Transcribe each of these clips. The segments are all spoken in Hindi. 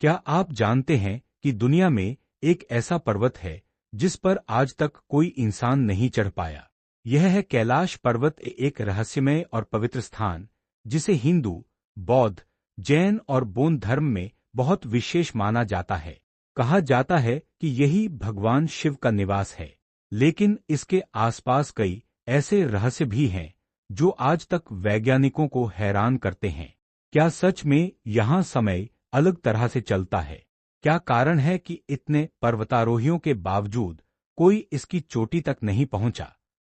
क्या आप जानते हैं कि दुनिया में एक ऐसा पर्वत है जिस पर आज तक कोई इंसान नहीं चढ़ पाया? यह है कैलाश पर्वत, एक रहस्यमय और पवित्र स्थान जिसे हिंदू, बौद्ध, जैन और बौद्ध धर्म में बहुत विशेष माना जाता है। कहा जाता है कि यही भगवान शिव का निवास है, लेकिन इसके आसपास कई ऐसे रहस्य भी हैं जो आज तक वैज्ञानिकों को हैरान करते हैं। क्या सच में यहाँ समय अलग तरह से चलता है? क्या कारण है कि इतने पर्वतारोहियों के बावजूद कोई इसकी चोटी तक नहीं पहुंचा?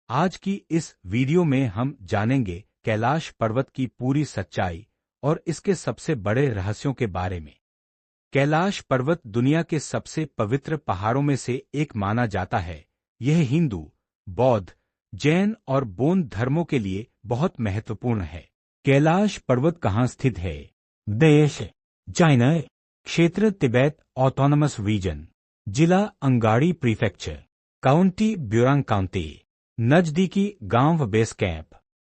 आज की इस वीडियो में हम जानेंगे कैलाश पर्वत की पूरी सच्चाई और इसके सबसे बड़े रहस्यों के बारे में। कैलाश पर्वत दुनिया के सबसे पवित्र पहाड़ों में से एक माना जाता है। यह हिंदू, बौद्ध, जैन और बौद्ध धर्मों के लिए बहुत महत्वपूर्ण है। कैलाश पर्वत कहाँ स्थित है? देश चाइना, क्षेत्र तिब्बत ऑटोनमस रीजन, जिला अंगाड़ी प्रीफेक्चर, काउंटी ब्यूरांग काउंटी, नजदीकी गांव बेस कैंप,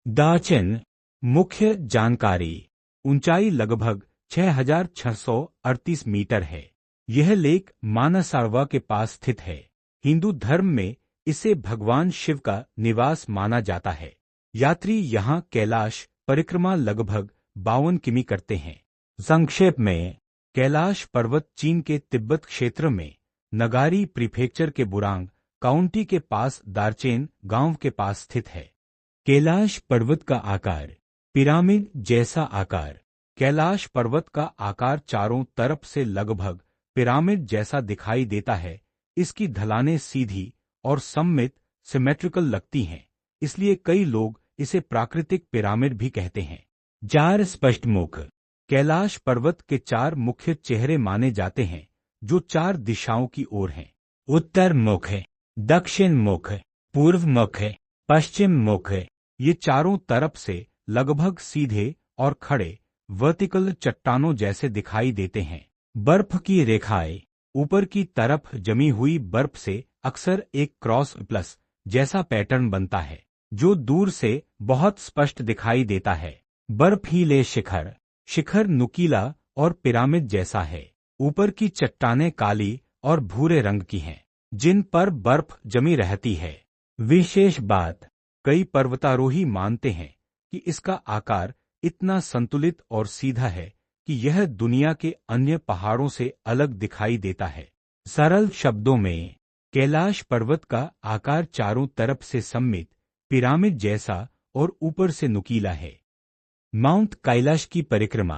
दाचिन। मुख्य जानकारी: ऊंचाई लगभग 6,638 मीटर है। यह लेक मानसरोवर के पास स्थित है। हिंदू धर्म में इसे भगवान शिव का निवास माना जाता है। यात्री यहाँ कैलाश परिक्रमा लगभग 52 किमी करते हैं। संक्षेप में, कैलाश पर्वत चीन के तिब्बत क्षेत्र में नगारी प्रीफेक्चर के बुरांग काउंटी के पास दार्चेन गांव के पास स्थित है। कैलाश पर्वत का आकार पिरामिड जैसा आकार। कैलाश पर्वत का आकार चारों तरफ से लगभग पिरामिड जैसा दिखाई देता है। इसकी ढलानें सीधी और सममित सिमेट्रिकल लगती हैं, इसलिए कई लोग इसे प्राकृतिक पिरामिड भी कहते हैं। 4 स्पष्ट मुख। कैलाश पर्वत के 4 मुख्य चेहरे माने जाते हैं जो 4 दिशाओं की ओर हैं। उत्तर मुख है, दक्षिण मुख है, पूर्व मुख है, पश्चिम मुख है। ये चारों तरफ से लगभग सीधे और खड़े वर्टिकल चट्टानों जैसे दिखाई देते हैं। बर्फ की रेखाएं। ऊपर की तरफ जमी हुई बर्फ से अक्सर एक क्रॉस प्लस जैसा पैटर्न बनता है जो दूर से बहुत स्पष्ट दिखाई देता है। बर्फीले शिखर। शिखर नुकीला और पिरामिड जैसा है। ऊपर की चट्टानें काली और भूरे रंग की हैं, जिन पर बर्फ जमी रहती है। विशेष बात: कई पर्वतारोही मानते हैं कि इसका आकार इतना संतुलित और सीधा है कि यह दुनिया के अन्य पहाड़ों से अलग दिखाई देता है। सरल शब्दों में, कैलाश पर्वत का आकार चारों तरफ से सममित, पिरामिड जैसा और ऊपर से नुकीला है। माउंट कैलाश की परिक्रमा।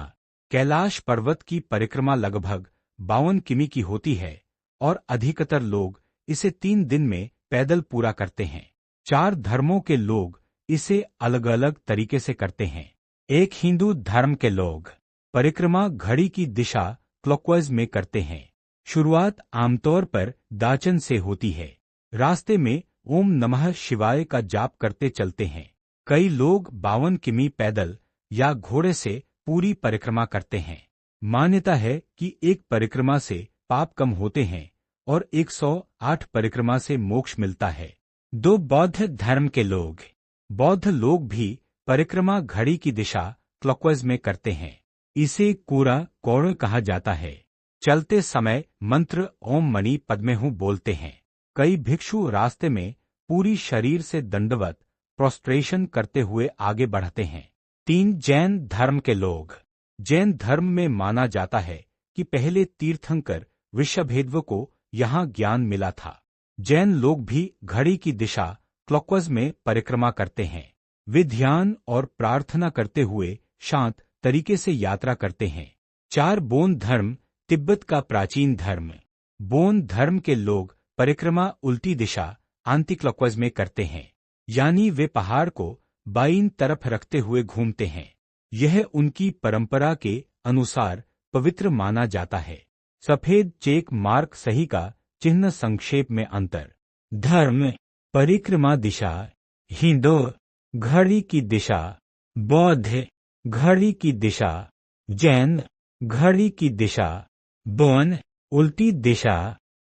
कैलाश पर्वत की परिक्रमा लगभग 52 किमी की होती है और अधिकतर लोग इसे 3 दिन में पैदल पूरा करते हैं। 4 धर्मों के लोग इसे अलग अलग तरीके से करते हैं। एक हिंदू धर्म के लोग परिक्रमा घड़ी की दिशा क्लॉकवाइज में करते हैं। शुरुआत आमतौर पर दाचन से होती है। रास्ते में ओम नमः शिवाय का जाप करते चलते हैं। कई लोग 52 किमी पैदल या घोड़े से पूरी परिक्रमा करते हैं। मान्यता है कि एक परिक्रमा से पाप कम होते हैं और 108 परिक्रमा से मोक्ष मिलता है। 2 बौद्ध धर्म के लोग। बौद्ध लोग भी परिक्रमा घड़ी की दिशा क्लॉकवाइज में करते हैं। इसे कूरा कौड़ कहा जाता है। चलते समय मंत्र ओम मणि पद्मे हूँ बोलते हैं। कई भिक्षु रास्ते में पूरी शरीर से दंडवत प्रोस्ट्रेशन करते हुए आगे बढ़ते हैं। 3 जैन धर्म के लोग। जैन धर्म में माना जाता है कि पहले तीर्थंकर वृषभदेव को यहाँ ज्ञान मिला था। जैन लोग भी घड़ी की दिशा क्लॉकवाइज में परिक्रमा करते हैं। वे ध्यान और प्रार्थना करते हुए शांत तरीके से यात्रा करते हैं। 4 बौद्ध धर्म। तिब्बत का प्राचीन धर्म। बौद्ध धर्म के लोग परिक्रमा उल्टी दिशा एंटी क्लॉकवाइज में करते हैं, यानी वे पहाड़ को बाईं तरफ रखते हुए घूमते हैं। यह उनकी परंपरा के अनुसार पवित्र माना जाता है। सफेद चेक मार्क सही का चिन्ह। संक्षेप में अंतर: धर्म परिक्रमा दिशा, हिंदू घड़ी की दिशा, बौद्ध घड़ी की दिशा, जैन घड़ी की दिशा, बौद्ध उल्टी दिशा।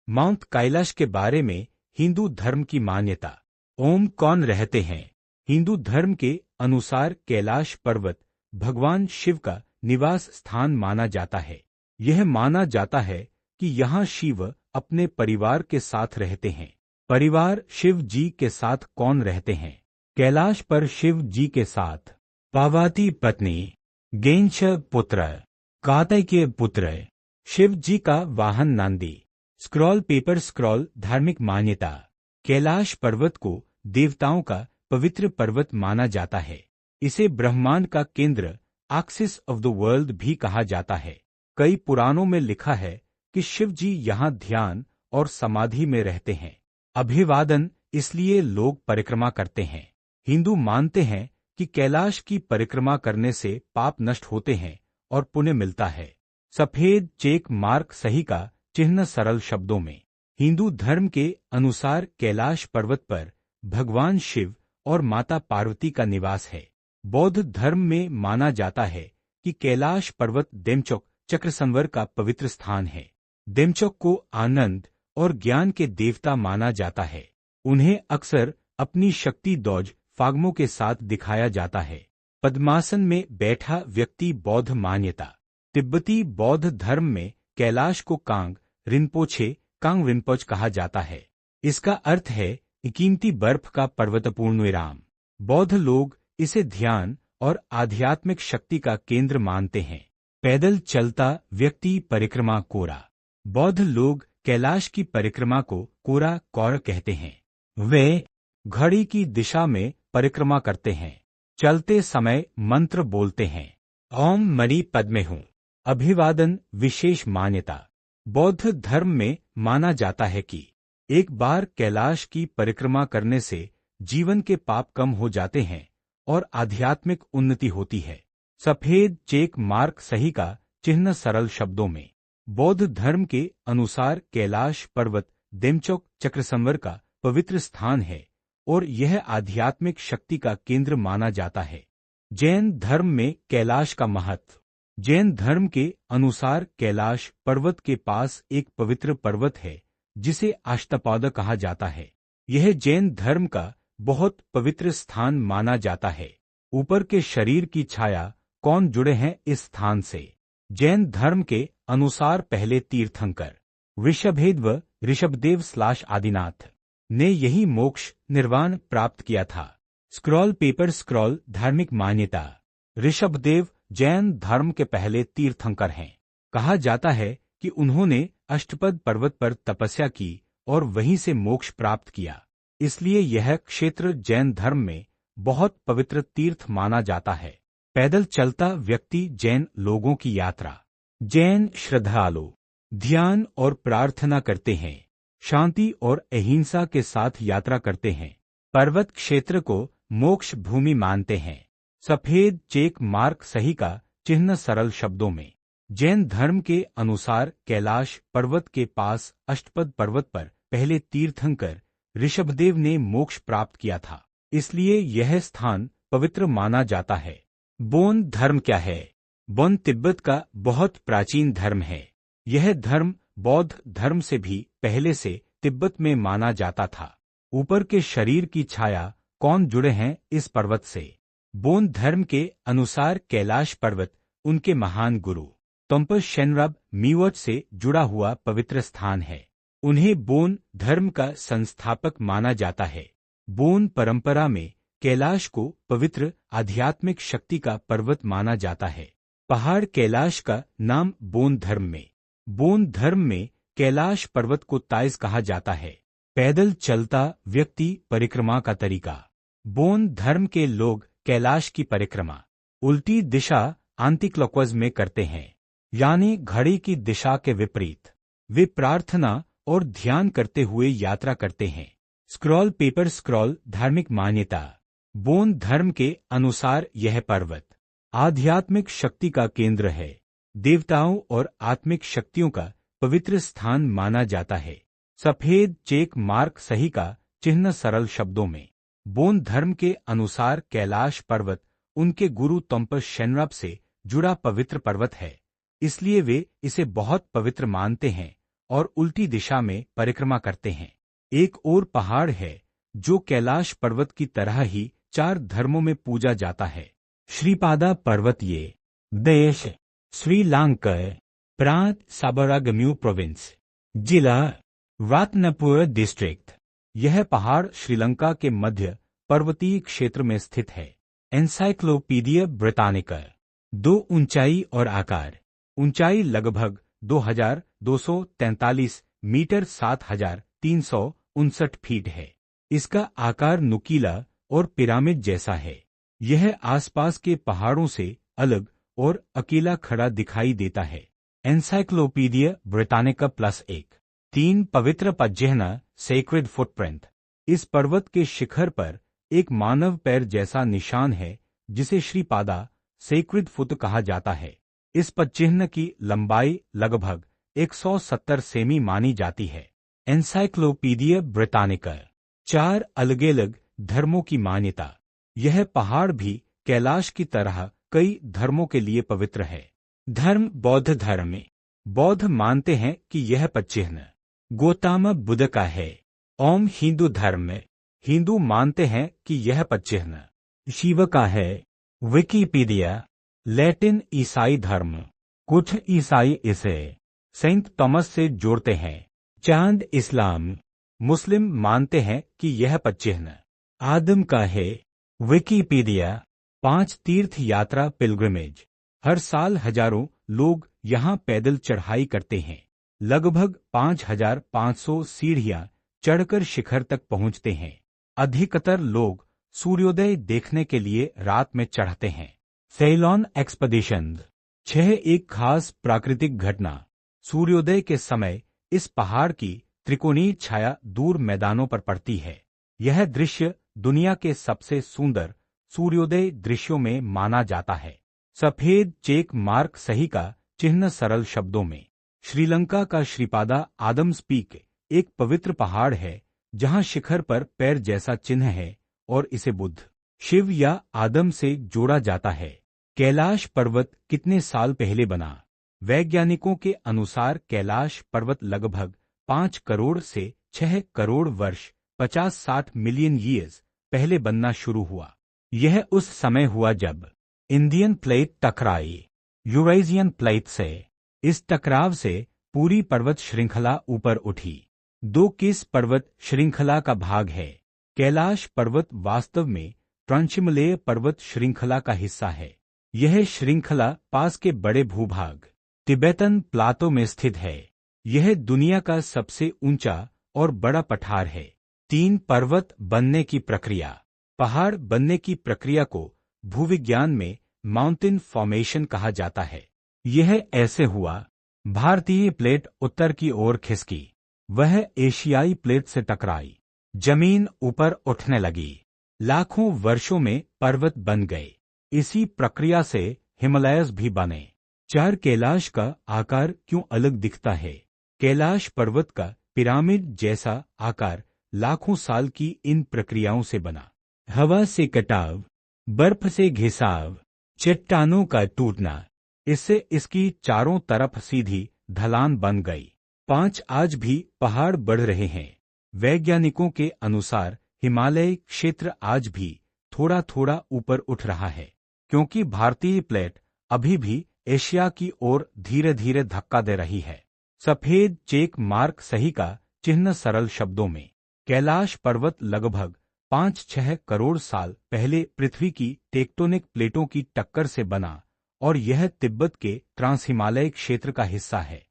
माउंट कैलाश के बारे में हिंदू धर्म की मान्यता। ओम कौन रहते हैं? हिंदू धर्म के अनुसार कैलाश पर्वत भगवान शिव का निवास स्थान माना जाता है। यह माना जाता है कि यहाँ शिव अपने परिवार के साथ रहते हैं। परिवार शिव जी के साथ कौन रहते हैं? कैलाश पर शिव जी के साथ पार्वती पत्नी, गैंच पुत्र, कार्तिकेय पुत्र, शिव जी का वाहन नांदी। स्क्रॉल पेपर स्क्रॉल धार्मिक मान्यता। कैलाश पर्वत को देवताओं का पवित्र पर्वत माना जाता है। इसे ब्रह्मांड का केंद्र, एक्सिस ऑफ द वर्ल्ड भी कहा जाता है। कई पुराणों में लिखा है कि शिव जी यहाँ ध्यान और समाधि में रहते हैं। अभिवादन, इसलिए लोग परिक्रमा करते हैं। हिंदू मानते हैं कि कैलाश की परिक्रमा करने से पाप नष्ट होते हैं और पुण्य मिलता है। सफेद चेक मार्क सही का चिन्ह सरल शब्दों में। हिंदू धर्म के अनुसार कैलाश पर्वत पर भगवान शिव और माता पार्वती का निवास है। बौद्ध धर्म में माना जाता है कि कैलाश पर्वत देमचौक चक्रसंवर का पवित्र स्थान है। देमचौक को आनंद और ज्ञान के देवता माना जाता है। उन्हें अक्सर अपनी शक्ति दौज फागमों के साथ दिखाया जाता है। पद्मासन में बैठा व्यक्ति बौद्ध मान्यता। तिब्बती बौद्ध धर्म में कैलाश को कांग रिनपोच कहा जाता है। इसका अर्थ है कीमती बर्फ का पर्वतपूर्ण विराम। बौद्ध लोग इसे ध्यान और आध्यात्मिक शक्ति का केंद्र मानते हैं। पैदल चलता व्यक्ति परिक्रमा कोरा। बौद्ध लोग कैलाश की परिक्रमा को कोरा कौर कहते हैं। वे घड़ी की दिशा में परिक्रमा करते हैं। चलते समय मंत्र बोलते हैं। ओम मणि पद्मे हूँ। अभिवादन, विशेष मान्यता। बौद्ध धर्म में माना जाता है कि एक बार कैलाश की परिक्रमा करने से जीवन के पाप कम हो जाते हैं और आध्यात्मिक उन्नति होती है। सफेद चेक मार्क सही का चिन्ह सरल शब्दों में। बौद्ध धर्म के अनुसार कैलाश पर्वत देमचौक चक्रसंवर का पवित्र स्थान है और यह आध्यात्मिक शक्ति का केंद्र माना जाता है। जैन धर्म में कैलाश का महत्व। जैन धर्म के अनुसार कैलाश पर्वत के पास एक पवित्र पर्वत है जिसे अष्टपाद कहा जाता है। यह जैन धर्म का बहुत पवित्र स्थान माना जाता है। ऊपर के शरीर की छाया कौन जुड़े हैं इस स्थान से? जैन धर्म के अनुसार पहले तीर्थंकर ऋषभदेव / आदिनाथ ने यही मोक्ष निर्वाण प्राप्त किया था। स्क्रॉल पेपर स्क्रॉल धार्मिक मान्यता। ऋषभदेव जैन धर्म के पहले तीर्थंकर हैं। कहा जाता है कि उन्होंने अष्टपद पर्वत पर तपस्या की और वहीं से मोक्ष प्राप्त किया। इसलिए यह क्षेत्र जैन धर्म में बहुत पवित्र तीर्थ माना जाता है। पैदल चलता व्यक्ति जैन लोगों की यात्रा। जैन श्रद्धालु ध्यान और प्रार्थना करते हैं। शांति और अहिंसा के साथ यात्रा करते हैं। पर्वत क्षेत्र को मोक्ष भूमि मानते हैं। सफेद चेक मार्क सही का चिन्ह सरल शब्दों में। जैन धर्म के अनुसार कैलाश पर्वत के पास अष्टपद पर्वत पर पहले तीर्थंकर ऋषभदेव ने मोक्ष प्राप्त किया था। इसलिए यह स्थान पवित्र माना जाता है। बोन धर्म क्या है? बोन तिब्बत का बहुत प्राचीन धर्म है। यह धर्म बौद्ध धर्म से भी पहले से तिब्बत में माना जाता था। ऊपर के शरीर की छाया कौन जुड़े हैं इस पर्वत से? बोन धर्म के अनुसार कैलाश पर्वत उनके महान गुरु तोम्पा शेनरब मीवट से जुड़ा हुआ पवित्र स्थान है। उन्हें बोन धर्म का संस्थापक माना जाता है। बोन परंपरा में कैलाश को पवित्र आध्यात्मिक शक्ति का पर्वत माना जाता है। पहाड़ कैलाश का नाम बोन धर्म में कैलाश पर्वत को ताइज कहा जाता है। पैदल चलता व्यक्ति परिक्रमा का तरीका। बोन धर्म के लोग कैलाश की परिक्रमा उल्टी दिशा एंटीक्लॉकवाइज में करते हैं, यानी घड़ी की दिशा के विपरीत। वे प्रार्थना और ध्यान करते हुए यात्रा करते हैं। स्क्रॉल पेपर स्क्रॉल धार्मिक मान्यता। बोन धर्म के अनुसार यह पर्वत आध्यात्मिक शक्ति का केंद्र है। देवताओं और आत्मिक शक्तियों का पवित्र स्थान माना जाता है। सफेद चेक मार्क सही का चिन्ह सरल शब्दों में। बोन धर्म के अनुसार कैलाश पर्वत उनके गुरु तोम्पा शेनरब से जुड़ा पवित्र पर्वत है। इसलिए वे इसे बहुत पवित्र मानते हैं और उल्टी दिशा में परिक्रमा करते हैं। एक और पहाड़ है जो कैलाश पर्वत की तरह ही 4 धर्मों में पूजा जाता है। श्रीपादा पर्वत ये देश श्रीलंका प्रांत साबरागम्यू प्रोविंस, जिला रत्नपुर डिस्ट्रिक्ट। यह पहाड़ श्रीलंका के मध्य पर्वतीय क्षेत्र में स्थित है। Encyclopedia Britannica. 2 ऊंचाई और आकार। ऊंचाई लगभग 2243 मीटर 7359 फीट है। इसका आकार नुकीला और पिरामिड जैसा है। यह आसपास के पहाड़ों से अलग और अकेला खड़ा दिखाई देता है। Encyclopedia Britannica +1। 3 पवित्र पदचिह्न सेक्रेड फुटप्रिंट। इस पर्वत के शिखर पर एक मानव पैर जैसा निशान है जिसे श्रीपादा सेक्रेड फुट कहा जाता है। इस पदचिह्न की लंबाई लगभग 170 सेमी मानी जाती है। Encyclopedia Britannica. 4 अलग-अलग धर्मों की मान्यता। यह पहाड़ भी कैलाश की तरह कई धर्मों के लिए पवित्र है। धर्म बौद्ध धर्म में बौद्ध मानते हैं कि यह पदचिह्न गौतम बुद्ध का है। ओम हिंदू धर्म में हिंदू मानते हैं कि यह पदचिह्न शिव का है। विकिपीडिया। लैटिन ईसाई धर्म। कुछ ईसाई इसे सेंट थॉमस से जोड़ते हैं। चांद इस्लाम मुस्लिम मानते हैं कि यह पदचिह्न आदम का है। विकिपीडिया। 5 तीर्थ यात्रा पिलग्रिमेज। हर साल हजारों लोग यहां पैदल चढ़ाई करते हैं। लगभग 5500 सीढ़ियां चढ़कर शिखर तक पहुंचते हैं। अधिकतर लोग सूर्योदय देखने के लिए रात में चढ़ते हैं। Salon expedition. 6 एक खास प्राकृतिक घटना। सूर्योदय के समय इस पहाड़ की त्रिकोणीय छाया दूर मैदानों पर पड़ती है। यह दृश्य दुनिया के सबसे सुंदर सूर्योदय दृश्यों में माना जाता है। सफेद चेक मार्क सही का चिन्ह। सरल शब्दों में श्रीलंका का श्रीपादा आदम्स पीक एक पवित्र पहाड़ है जहां शिखर पर पैर जैसा चिन्ह है और इसे बुद्ध, शिव या आदम से जोड़ा जाता है। कैलाश पर्वत कितने साल पहले बना? वैज्ञानिकों के अनुसार कैलाश पर्वत लगभग 5 करोड़ से 6 करोड़ वर्ष 50-60 मिलियन ईयर्स पहले बनना शुरू हुआ। यह उस समय हुआ जब इंडियन प्लेट टकराई यूरेशियन प्लेट से। इस टकराव से पूरी पर्वत श्रृंखला ऊपर उठी। 2 किस पर्वत श्रृंखला का भाग है? कैलाश पर्वत वास्तव में ट्रांसहिमालयी पर्वत श्रृंखला का हिस्सा है। यह श्रृंखला पास के बड़े भूभाग तिब्बतन प्लाटो में स्थित है। यह दुनिया का सबसे ऊंचा और बड़ा पठार है। 3 पर्वत बनने की प्रक्रिया। पहाड़ बनने की प्रक्रिया को भूविज्ञान में माउंटेन फॉर्मेशन कहा जाता है। यह ऐसे हुआ। भारतीय प्लेट उत्तर की ओर खिसकी। वह एशियाई प्लेट से टकराई। जमीन ऊपर उठने लगी। लाखों वर्षों में पर्वत बन गए। इसी प्रक्रिया से हिमालयस भी बने। 4 कैलाश का आकार क्यों अलग दिखता है? कैलाश पर्वत का पिरामिड जैसा आकार लाखों साल की इन प्रक्रियाओं से बना। हवा से कटाव, बर्फ से घिसाव, चट्टानों का टूटना, इससे इसकी चारों तरफ सीधी ढलान बन गई। 5 आज भी पहाड़ बढ़ रहे हैं। वैज्ञानिकों के अनुसार हिमालय क्षेत्र आज भी थोड़ा थोड़ा ऊपर उठ रहा है क्योंकि भारतीय प्लेट अभी भी एशिया की ओर धीरे धीरे धक्का दे रही है। सफेद चेक मार्क सही का चिन्ह। सरल शब्दों में कैलाश पर्वत लगभग 5-6 करोड़ साल पहले पृथ्वी की टेक्टोनिक प्लेटों की टक्कर से बना और यह तिब्बत के ट्रांस हिमालय क्षेत्र का हिस्सा है।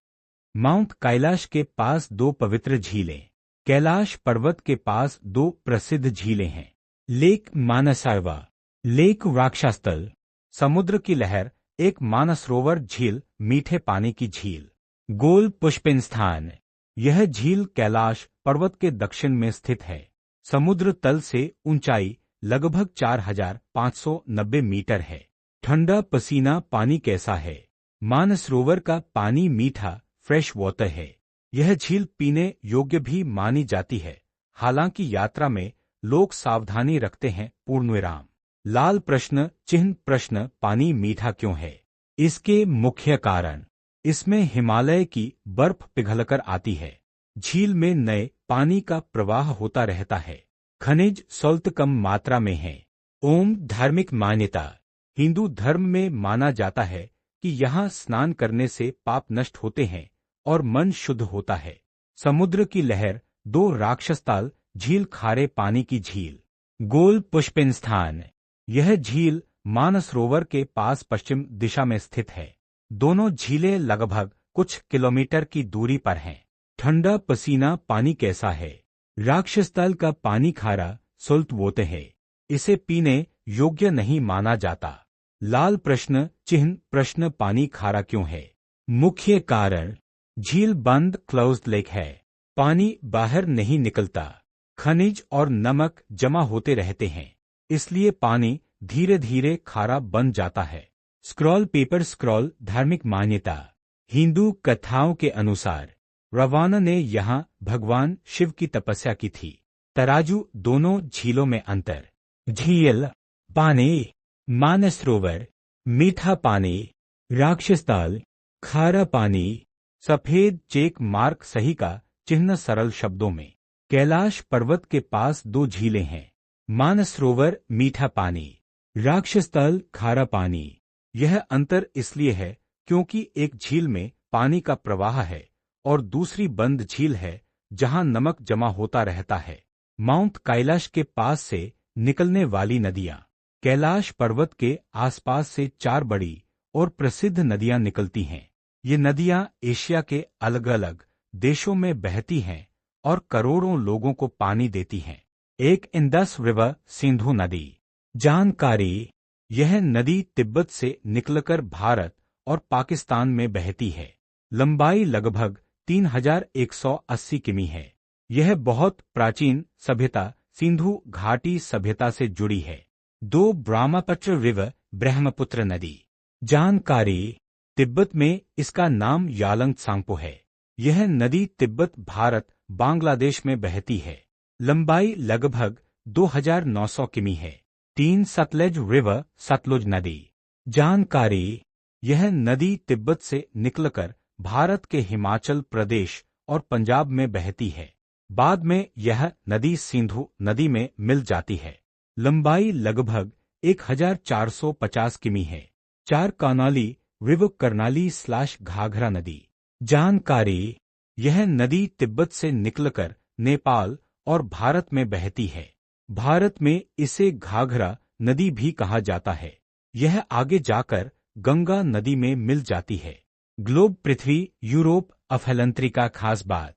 माउंट कैलाश के पास 2 पवित्र झीलें। कैलाश पर्वत के पास 2 प्रसिद्ध झीलें हैं। लेक मानसरोवर, लेक राक्षसस्थल, समुद्र की लहर। एक मानसरोवर झील, मीठे पानी की झील। गोल पुष्पिन स्थान। यह झील कैलाश पर्वत के दक्षिण में स्थित है। समुद्र तल से ऊंचाई लगभग 4590 मीटर है। ठंडा पसीना पानी कैसा है? मानसरोवर का पानी मीठा फ्रेश वाटर है। यह झील पीने योग्य भी मानी जाती है। हालांकि यात्रा में लोग सावधानी रखते हैं। पूर्णविराम। लाल प्रश्न चिन्ह प्रश्न पानी मीठा क्यों है? इसके मुख्य कारण इसमें हिमालय की बर्फ पिघलकर आती है। झील में नए पानी का प्रवाह होता रहता है। खनिज सॉल्ट कम मात्रा में है। ओम धार्मिक मान्यता। हिंदू धर्म में माना जाता है कि यहाँ स्नान करने से पाप नष्ट होते हैं और मन शुद्ध होता है। समुद्र की लहर, 2 राक्षसताल झील, खारे पानी की झील, गोल पुष्पिन स्थान। यह झील मानसरोवर के पास पश्चिम दिशा में स्थित है। दोनों झीलें लगभग कुछ किलोमीटर की दूरी पर हैं। ठंडा पसीना पानी कैसा है? राक्षसताल का पानी खारा सुल्तवोते है। इसे पीने योग्य नहीं माना जाता। लाल प्रश्न चिन्ह प्रश्न पानी खारा क्यों है? मुख्य कारण, झील बंद क्लोज्ड लेक है। पानी बाहर नहीं निकलता। खनिज और नमक जमा होते रहते हैं, इसलिए पानी धीरे धीरे खारा बन जाता है। स्क्रॉल पेपर स्क्रॉल धार्मिक मान्यता। हिंदू कथाओं के अनुसार रावण ने यहाँ भगवान शिव की तपस्या की थी। तराजू, दोनों झीलों में अंतर। झील पानी, मानसरोवर मीठा पानी, राक्षसताल खारा पानी। सफेद चेक मार्क सही का चिन्ह। सरल शब्दों में, कैलाश पर्वत के पास 2 झीलें हैं। मानसरोवर मीठा पानी, राक्षसताल खारा पानी। यह अंतर इसलिए है क्योंकि एक झील में पानी का प्रवाह है और दूसरी बंद झील है जहां नमक जमा होता रहता है। माउंट कैलाश के पास से निकलने वाली नदियां। कैलाश पर्वत के आसपास से 4 बड़ी और प्रसिद्ध नदियां निकलती हैं। ये नदियां एशिया के अलग अलग देशों में बहती हैं और करोड़ों लोगों को पानी देती हैं। एक इंडस रिवर, सिंधु नदी। जानकारी, यह नदी तिब्बत से निकलकर भारत और पाकिस्तान में बहती है। लंबाई लगभग 3180 किमी है। यह बहुत प्राचीन सभ्यता सिंधु घाटी सभ्यता से जुड़ी है। 2 ब्रह्मपुत्र रिवर, ब्रह्मपुत्र नदी। जानकारी, तिब्बत में इसका नाम यालंग त्सांगपो है। यह नदी तिब्बत, भारत, बांग्लादेश में बहती है। लंबाई लगभग 2900 किमी है। 3 सतलज रिवर, सतलुज नदी। जानकारी, यह नदी तिब्बत से निकलकर भारत के हिमाचल प्रदेश और पंजाब में बहती है। बाद में यह नदी सिंधु नदी में मिल जाती है। लंबाई लगभग 1450 किमी है। 4 कर्नाली रिवर, कर्नाली / घाघरा नदी। जानकारी, यह नदी तिब्बत से निकलकर नेपाल और भारत में बहती है। भारत में इसे घाघरा नदी भी कहा जाता है। यह आगे जाकर गंगा नदी में मिल जाती है। ग्लोब, पृथ्वी, यूरोप, अफेलंत्रिका। खास बात,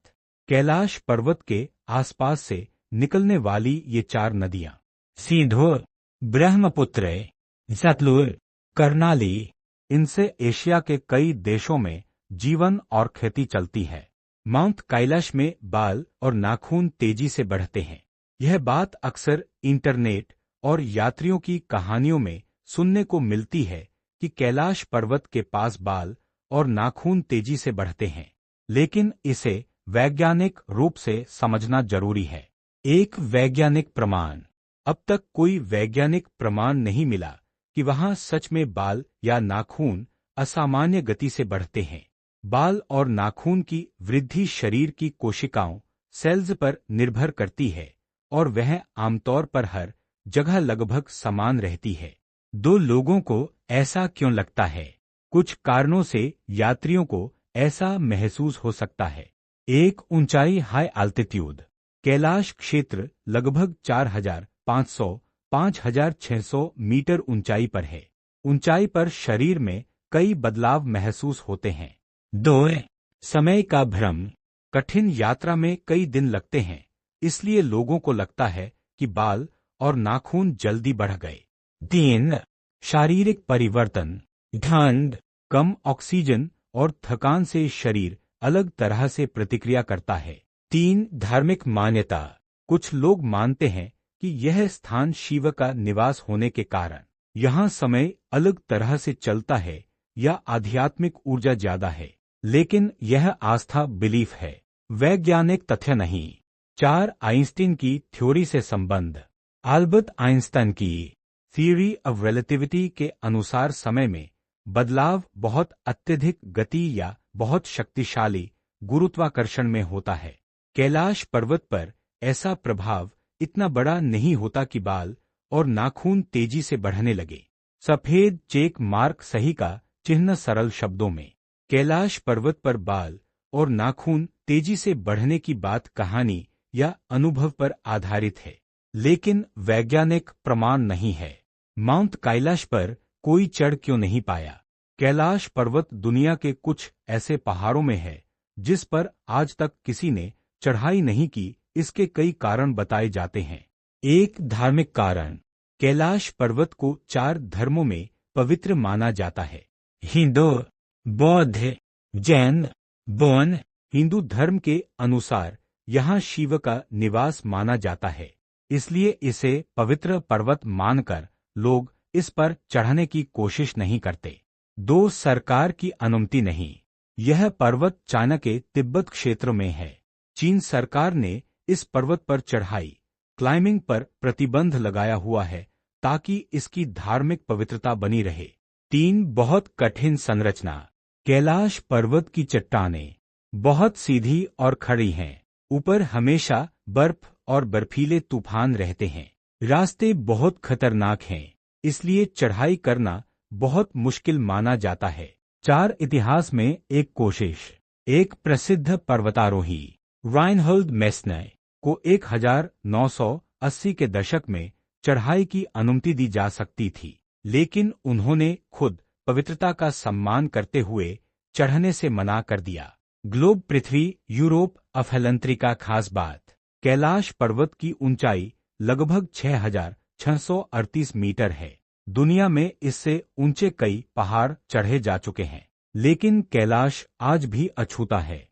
कैलाश पर्वत के आसपास से निकलने वाली ये 4 नदियां सिंधु, ब्रह्मपुत्र, सतलुज, कर्नाली, इनसे एशिया के कई देशों में जीवन और खेती चलती है। माउंट कैलाश में बाल और नाखून तेजी से बढ़ते हैं। यह बात अक्सर इंटरनेट और यात्रियों की कहानियों में सुनने को मिलती है कि कैलाश पर्वत के पास बाल और नाखून तेजी से बढ़ते हैं, लेकिन इसे वैज्ञानिक रूप से समझना जरूरी है। एक वैज्ञानिक प्रमाण। अब तक कोई वैज्ञानिक प्रमाण नहीं मिला कि वहां सच में बाल या नाखून असामान्य गति से बढ़ते हैं। बाल और नाखून की वृद्धि शरीर की कोशिकाओं सेल्स पर निर्भर करती है और वह आमतौर पर हर जगह लगभग समान रहती है। 2 लोगों को ऐसा क्यों लगता है? कुछ कारणों से यात्रियों को ऐसा महसूस हो सकता है। एक, ऊंचाई हाई अल्टीट्यूड। कैलाश क्षेत्र लगभग 4500-5600 मीटर ऊंचाई पर है। ऊंचाई पर शरीर में कई बदलाव महसूस होते हैं। 2, समय का भ्रम। कठिन यात्रा में कई दिन लगते हैं, इसलिए लोगों को लगता है कि बाल और नाखून जल्दी बढ़ गए। 3, शारीरिक परिवर्तन। ठंड, कम ऑक्सीजन और थकान से शरीर अलग तरह से प्रतिक्रिया करता है। 3, धार्मिक मान्यता। कुछ लोग मानते हैं कि यह स्थान शिव का निवास होने के कारण यहाँ समय अलग तरह से चलता है या आध्यात्मिक ऊर्जा ज्यादा है, लेकिन यह आस्था बिलीफ है, वैज्ञानिक तथ्य नहीं। 4, आइंस्टीन की थ्योरी से संबंध। अल्बर्ट आइंस्टाइन की थियरी ऑफ रिलेटिविटी के अनुसार समय में बदलाव बहुत अत्यधिक गति या बहुत शक्तिशाली गुरुत्वाकर्षण में होता है। कैलाश पर्वत पर ऐसा प्रभाव इतना बड़ा नहीं होता कि बाल और नाखून तेजी से बढ़ने लगे। सफेद चेक मार्क सही का चिन्ह सरल शब्दों में, कैलाश पर्वत पर बाल और नाखून तेजी से बढ़ने की बात कहानी या अनुभव पर आधारित है, लेकिन वैज्ञानिक प्रमाण नहीं है। माउंट कैलाश पर कोई चढ़ क्यों नहीं पाया? कैलाश पर्वत दुनिया के कुछ ऐसे पहाड़ों में है जिस पर आज तक किसी ने चढ़ाई नहीं की। इसके कई कारण बताए जाते हैं। एक, धार्मिक कारण। कैलाश पर्वत को 4 धर्मों में पवित्र माना जाता है: हिंदू, बौद्ध, जैन, बौन। हिंदू धर्म के अनुसार यहाँ शिव का निवास माना जाता है, इसलिए इसे पवित्र पर्वत मानकर लोग इस पर चढ़ने की कोशिश नहीं करते। 2, सरकार की अनुमति नहीं। यह पर्वत चाइना के तिब्बत क्षेत्र में है। चीन सरकार ने इस पर्वत पर चढ़ाई, क्लाइंबिंग पर प्रतिबंध लगाया हुआ है ताकि इसकी धार्मिक पवित्रता बनी रहे। 3, बहुत कठिन संरचना। कैलाश पर्वत की चट्टानें बहुत सीधी और खड़ी हैं। ऊपर हमेशा बर्फ और बर्फीले तूफान रहते हैं। रास्ते बहुत खतरनाक हैं, इसलिए चढ़ाई करना बहुत मुश्किल माना जाता है। 4, इतिहास में एक कोशिश। एक प्रसिद्ध पर्वतारोही राइनहोल्ड मेस्नर को 1980 के दशक में चढ़ाई की अनुमति दी जा सकती थी, लेकिन उन्होंने खुद पवित्रता का सम्मान करते हुए चढ़ने से मना कर दिया। ग्लोब पृथ्वी, यूरोप, अफेलंत्रिका। खास बात, कैलाश पर्वत की ऊंचाई लगभग 6,638 मीटर है। दुनिया में इससे ऊंचे कई पहाड़ चढ़े जा चुके हैं, लेकिन कैलाश आज भी अछूता है।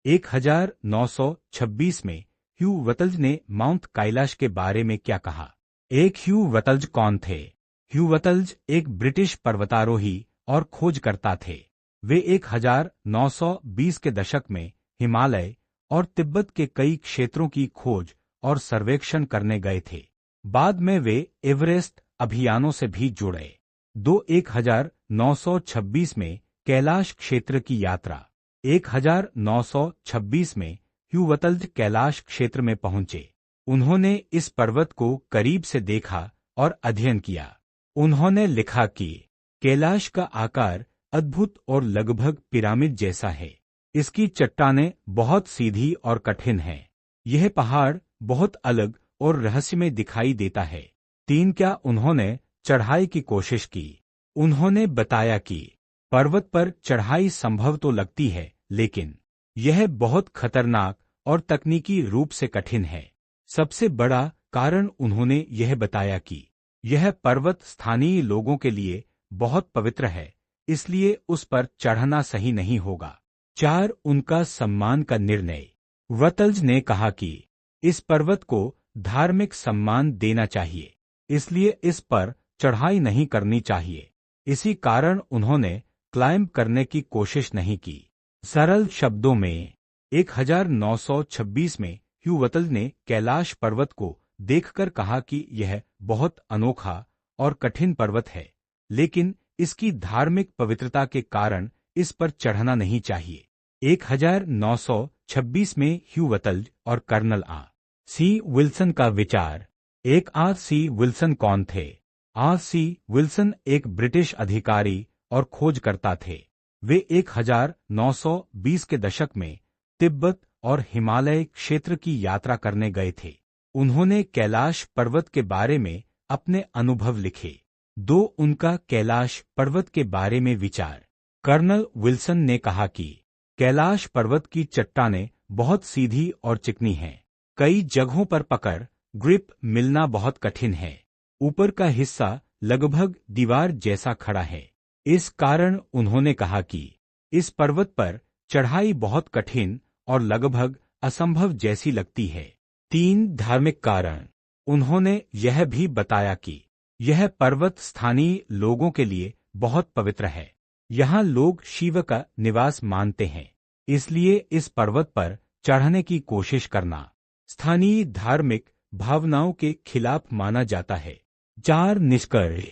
1926 में ह्यू वतल्ज ने माउंट कैलाश के बारे में क्या कहा? एक, ह्यू वतल्ज कौन थे? ह्यू वतल्ज एक ब्रिटिश पर्वतारोही और खोजकर्ता थे। वे 1920 के दशक में हिमालय और तिब्बत के कई क्षेत्रों की खोज और सर्वेक्षण करने गए थे। बाद में वे एवरेस्ट अभियानों से भी जुड़े। 2, 1926 में कैलाश क्षेत्र की यात्रा। 1926 में ह्यू वतल्ज कैलाश क्षेत्र में पहुंचे। उन्होंने इस पर्वत को करीब से देखा और अध्ययन किया। उन्होंने लिखा कि कैलाश का आकार अद्भुत और लगभग पिरामिड जैसा है। इसकी चट्टानें बहुत सीधी और कठिन हैं। यह पहाड़ बहुत अलग और रहस्यमय दिखाई देता है। 3, क्या उन्होंने चढ़ाई की कोशिश की? उन्होंने बताया कि पर्वत पर चढ़ाई संभव तो लगती है, लेकिन यह बहुत खतरनाक और तकनीकी रूप से कठिन है। सबसे बड़ा कारण उन्होंने यह बताया कि यह पर्वत स्थानीय लोगों के लिए बहुत पवित्र है, इसलिए उस पर चढ़ना सही नहीं होगा। 4, उनका सम्मान का निर्णय। वतल्ज ने कहा कि इस पर्वत को धार्मिक सम्मान देना चाहिए, इसलिए इस पर चढ़ाई नहीं करनी चाहिए। इसी कारण उन्होंने क्लाइंब करने की कोशिश नहीं की। सरल शब्दों में, 1926 में ह्यू वतल्ज ने कैलाश पर्वत को देखकर कहा कि यह बहुत अनोखा और कठिन पर्वत है, लेकिन इसकी धार्मिक पवित्रता के कारण इस पर चढ़ना नहीं चाहिए। 1926 में ह्यू वतल्ज और कर्नल आर.सी. विल्सन का विचार। एक, आर.सी. विल्सन कौन थे? आर.सी. विल्सन एक ब्रिटिश अधिकारी और खोजकर्ता थे। वे 1920 के दशक में तिब्बत और हिमालय क्षेत्र की यात्रा करने गए थे। उन्होंने कैलाश पर्वत के बारे में अपने अनुभव लिखे। 2, उनका कैलाश पर्वत के बारे में विचार। कर्नल विल्सन ने कहा कि कैलाश पर्वत की चट्टानें बहुत सीधी और चिकनी हैं। कई जगहों पर पकड़ ग्रिप मिलना बहुत कठिन है। ऊपर का हिस्सा लगभग दीवार जैसा खड़ा है। इस कारण उन्होंने कहा कि इस पर्वत पर चढ़ाई बहुत कठिन और लगभग असंभव जैसी लगती है। 3, धार्मिक कारण। उन्होंने यह भी बताया कि यह पर्वत स्थानीय लोगों के लिए बहुत पवित्र है। यहाँ लोग शिव का निवास मानते हैं, इसलिए इस पर्वत पर चढ़ने की कोशिश करना स्थानीय धार्मिक भावनाओं के खिलाफ माना जाता है। 4, निष्कर्ष।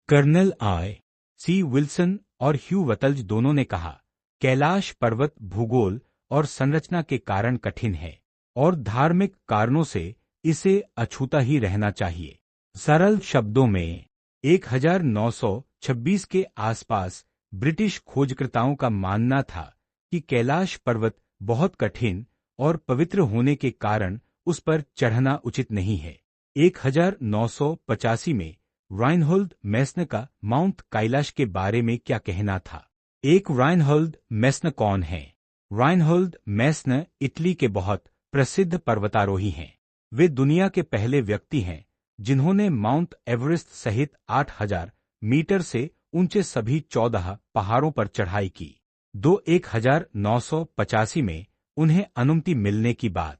Colonel RC. विल्सन और ह्यू वतल्ज दोनों ने कहा, कैलाश पर्वत भूगोल और संरचना के कारण कठिन है और धार्मिक कारणों से इसे अछूता ही रहना चाहिए। सरल शब्दों में, 1926 के आसपास ब्रिटिश खोजकर्ताओं का मानना था कि कैलाश पर्वत बहुत कठिन और पवित्र होने के कारण उस पर चढ़ना उचित नहीं है। 1985 में राइनहोल्ड मेस्न का माउंट कैलाश के बारे में क्या कहना था? एक राइनहोल्ड मेस्न कौन है? राइनहोल्ड मेस्न इटली के बहुत प्रसिद्ध पर्वतारोही हैं। वे दुनिया के पहले व्यक्ति हैं जिन्होंने माउंट एवरेस्ट सहित 8000 मीटर से ऊंचे सभी 14 पहाड़ों पर चढ़ाई की। 1985 में उन्हें अनुमति मिलने की बात।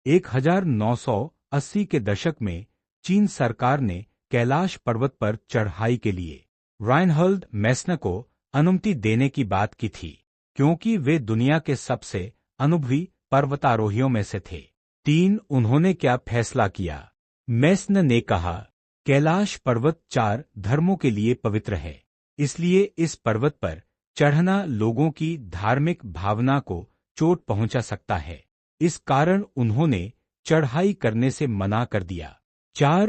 1980 के दशक में चीन सरकार ने कैलाश पर्वत पर चढ़ाई के लिए राइनहोल्ड मेस्न को अनुमति देने की बात की थी, क्योंकि वे दुनिया के सबसे अनुभवी पर्वतारोहियों में से थे। उन्होंने क्या फैसला किया? मेस्न ने कहा, कैलाश पर्वत 4 धर्मों के लिए पवित्र है, इसलिए इस पर्वत पर चढ़ना लोगों की धार्मिक भावना को चोट पहुंचा सकता है। इस कारण उन्होंने चढ़ाई करने से मना कर दिया।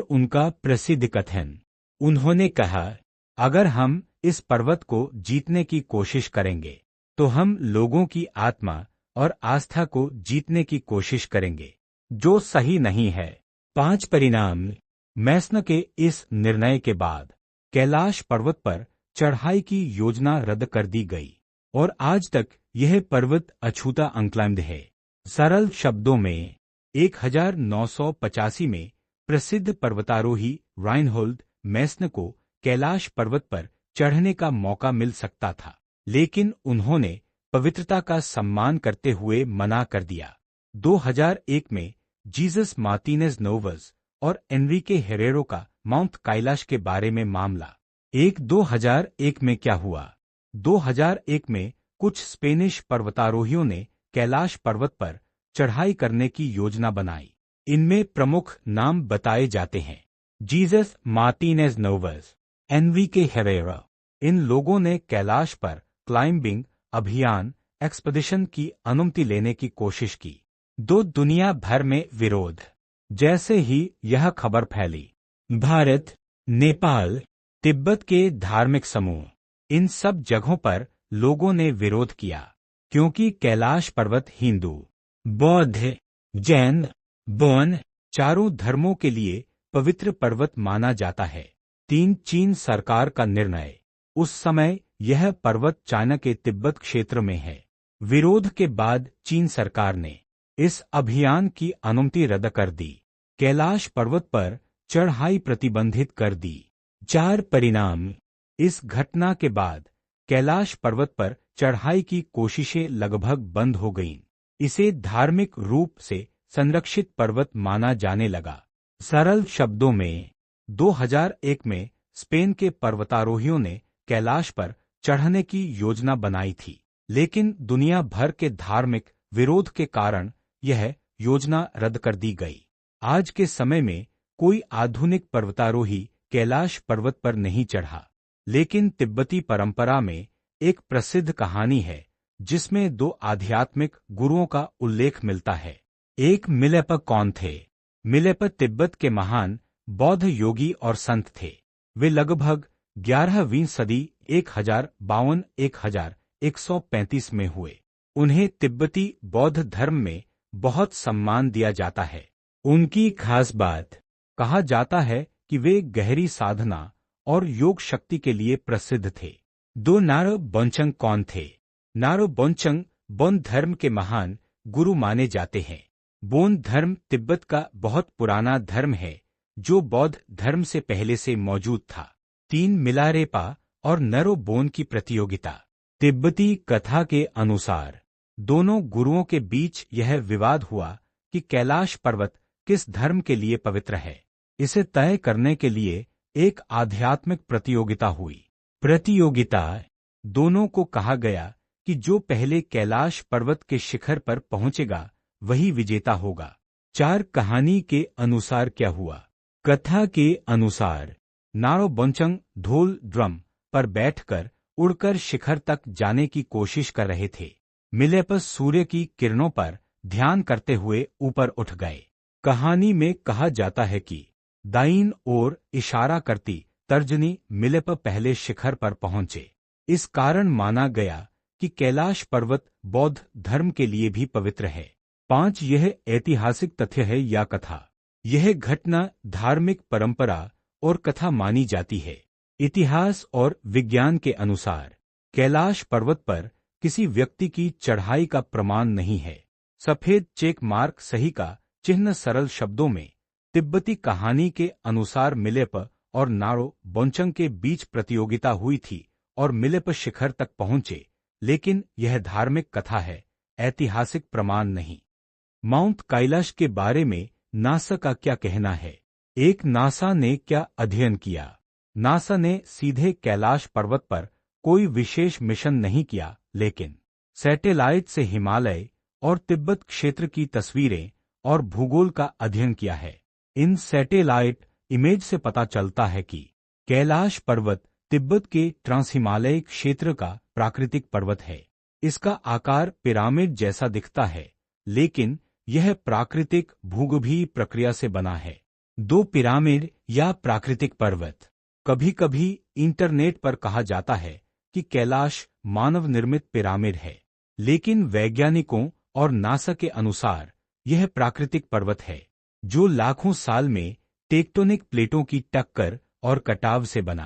उनका प्रसिद्ध कथन। उन्होंने कहा, अगर हम इस पर्वत को जीतने की कोशिश करेंगे तो हम लोगों की आत्मा और आस्था को जीतने की कोशिश करेंगे, जो सही नहीं है। 5 परिणाम। मेस्न के इस निर्णय के बाद कैलाश पर्वत पर चढ़ाई की योजना रद्द कर दी गई और आज तक यह पर्वत अछूता अनक्लाइम्ड है। सरल शब्दों में, 1985 में प्रसिद्ध पर्वतारोही राइनहोल्ड मेस्न को कैलाश पर्वत पर चढ़ने का मौका मिल सकता था, लेकिन उन्होंने पवित्रता का सम्मान करते हुए मना कर दिया। 2001 में जीसस मार्टिनेज नोवस और एनरिके हेरेरो का माउंट कैलाश के बारे में मामला। 2001 में क्या हुआ? 2001 में कुछ स्पेनिश पर्वतारोहियों ने कैलाश पर्वत पर चढ़ाई करने की योजना बनाई। इनमें प्रमुख नाम बताए जाते हैं: जीसस मार्टिनेज नोवस, एनरिके हेरेरो। इन लोगों ने कैलाश पर क्लाइंबिंग अभियान एक्सपेडिशन की अनुमति लेने की कोशिश की। दुनिया भर में विरोध। जैसे ही यह खबर फैली, भारत, नेपाल, तिब्बत के धार्मिक समूह, इन सब जगहों पर लोगों ने विरोध किया, क्योंकि कैलाश पर्वत हिंदू, बौद्ध, जैन, बौन चारों धर्मों के लिए पवित्र पर्वत माना जाता है। चीन सरकार का निर्णय। उस समय यह पर्वत चाइना के तिब्बत क्षेत्र में है। विरोध के बाद चीन सरकार ने इस अभियान की अनुमति रद्द कर दी। कैलाश पर्वत पर चढ़ाई प्रतिबंधित कर दी। 4 परिणाम। इस घटना के बाद कैलाश पर्वत पर चढ़ाई की कोशिशें लगभग बंद हो गईं। इसे धार्मिक रूप से संरक्षित पर्वत माना जाने लगा। सरल शब्दों में, 2001 में स्पेन के पर्वतारोहियों ने कैलाश पर चढ़ने की योजना बनाई थी, लेकिन दुनिया भर के धार्मिक विरोध के कारण यह योजना रद्द कर दी गई। आज के समय में कोई आधुनिक पर्वतारोही कैलाश पर्वत पर नहीं चढ़ा, लेकिन तिब्बती परंपरा में एक प्रसिद्ध कहानी है जिसमें 2 आध्यात्मिक गुरुओं का उल्लेख मिलता है। एक मिलेपा कौन थे? मिलेपा तिब्बत के महान बौद्ध योगी और संत थे। वे लगभग 11वीं सदी 1052-1135 में हुए। उन्हें तिब्बती बौद्ध धर्म में बहुत सम्मान दिया जाता है। उनकी खास बात, कहा जाता है कि वे गहरी साधना और योग शक्ति के लिए प्रसिद्ध थे। 2 नारो बोंचंग कौन थे? नारो बोंचंग बौद्ध धर्म के महान गुरु माने जाते हैं। बौद्ध धर्म तिब्बत का बहुत पुराना धर्म है जो बौद्ध धर्म से पहले से मौजूद था। 3 मिलारेपा और नरो बोन की प्रतियोगिता। तिब्बती कथा के अनुसार दोनों गुरुओं के बीच यह विवाद हुआ कि कैलाश पर्वत किस धर्म के लिए पवित्र है। इसे तय करने के लिए एक आध्यात्मिक प्रतियोगिता हुई। प्रतियोगिता दोनों को कहा गया कि जो पहले कैलाश पर्वत के शिखर पर पहुंचेगा वही विजेता होगा। 4 कहानी के अनुसार क्या हुआ? कथा के अनुसार नारो बोंचंग ढोल ड्रम पर बैठकर उड़कर शिखर तक जाने की कोशिश कर रहे थे। मिलेपस सूर्य की किरणों पर ध्यान करते हुए ऊपर उठ गए। कहानी में कहा जाता है कि दाईं ओर इशारा करती तर्जनी मिलेप पहले शिखर पर पहुंचे। इस कारण माना गया कि कैलाश पर्वत बौद्ध धर्म के लिए भी पवित्र है। 5 यह ऐतिहासिक तथ्य है या कथा। यह घटना धार्मिक परंपरा और कथा मानी जाती है। इतिहास और विज्ञान के अनुसार कैलाश पर्वत पर किसी व्यक्ति की चढ़ाई का प्रमाण नहीं है। सफेद चेक मार्क सही का चिन्ह सरल शब्दों में तिब्बती कहानी के अनुसार मिलेप और नारो बोंचंग के बीच प्रतियोगिता हुई थी और मिलेप शिखर तक पहुंचे, लेकिन यह धार्मिक कथा है, ऐतिहासिक प्रमाण नहीं। माउंट कैलाश के बारे में नासा का क्या कहना है? एक नासा ने क्या अध्ययन किया? नासा ने सीधे कैलाश पर्वत पर कोई विशेष मिशन नहीं किया, लेकिन सैटेलाइट से हिमालय और तिब्बत क्षेत्र की तस्वीरें और भूगोल का अध्ययन किया है। इन सैटेलाइट इमेज से पता चलता है कि कैलाश पर्वत तिब्बत के ट्रांसहिमालयी क्षेत्र का प्राकृतिक पर्वत है। इसका आकार पिरामिड जैसा दिखता है, लेकिन यह प्राकृतिक भूगर्भीय प्रक्रिया से बना है। 2 पिरामिड या प्राकृतिक पर्वत। कभी कभी इंटरनेट पर कहा जाता है कि कैलाश मानव निर्मित पिरामिड है, लेकिन वैज्ञानिकों और नासा के अनुसार यह प्राकृतिक पर्वत है जो लाखों साल में टेक्टोनिक प्लेटों की टक्कर और कटाव से बना।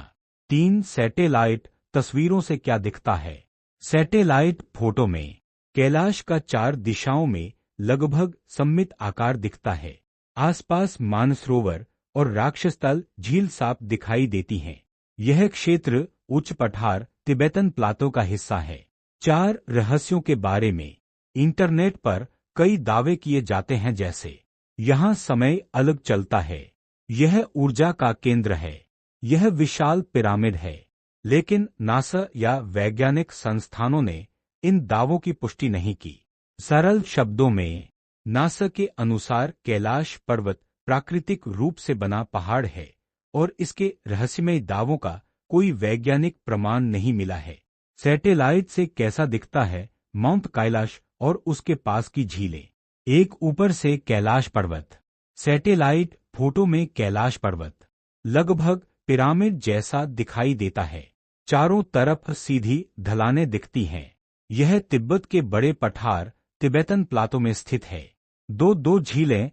3 सैटेलाइट तस्वीरों से क्या दिखता है? सैटेलाइट फोटो में कैलाश का 4 दिशाओं में लगभग सममित आकार दिखता है। आसपास मानसरोवर और राक्षसतल झील साफ दिखाई देती हैं। यह क्षेत्र उच्च पठार तिब्बतन प्लाटो का हिस्सा है। 4 रहस्यों के बारे में इंटरनेट पर कई दावे किए जाते हैं, जैसे यहाँ समय अलग चलता है, यह ऊर्जा का केंद्र है, यह विशाल पिरामिड है, लेकिन नासा या वैज्ञानिक संस्थानों ने इन दावों की पुष्टि नहीं की। सरल शब्दों में नासा के अनुसार कैलाश पर्वत प्राकृतिक रूप से बना पहाड़ है और इसके रहस्यमय दावों का कोई वैज्ञानिक प्रमाण नहीं मिला है। सैटेलाइट से कैसा दिखता है माउंट कैलाश और उसके पास की झीलें? एक ऊपर से कैलाश पर्वत। सैटेलाइट फोटो में कैलाश पर्वत लगभग पिरामिड जैसा दिखाई देता है। चारों तरफ सीधी ढलानें दिखती हैं। यह तिब्बत के बड़े पठार तिब्बतन प्लाटो में स्थित है। 2 झीलें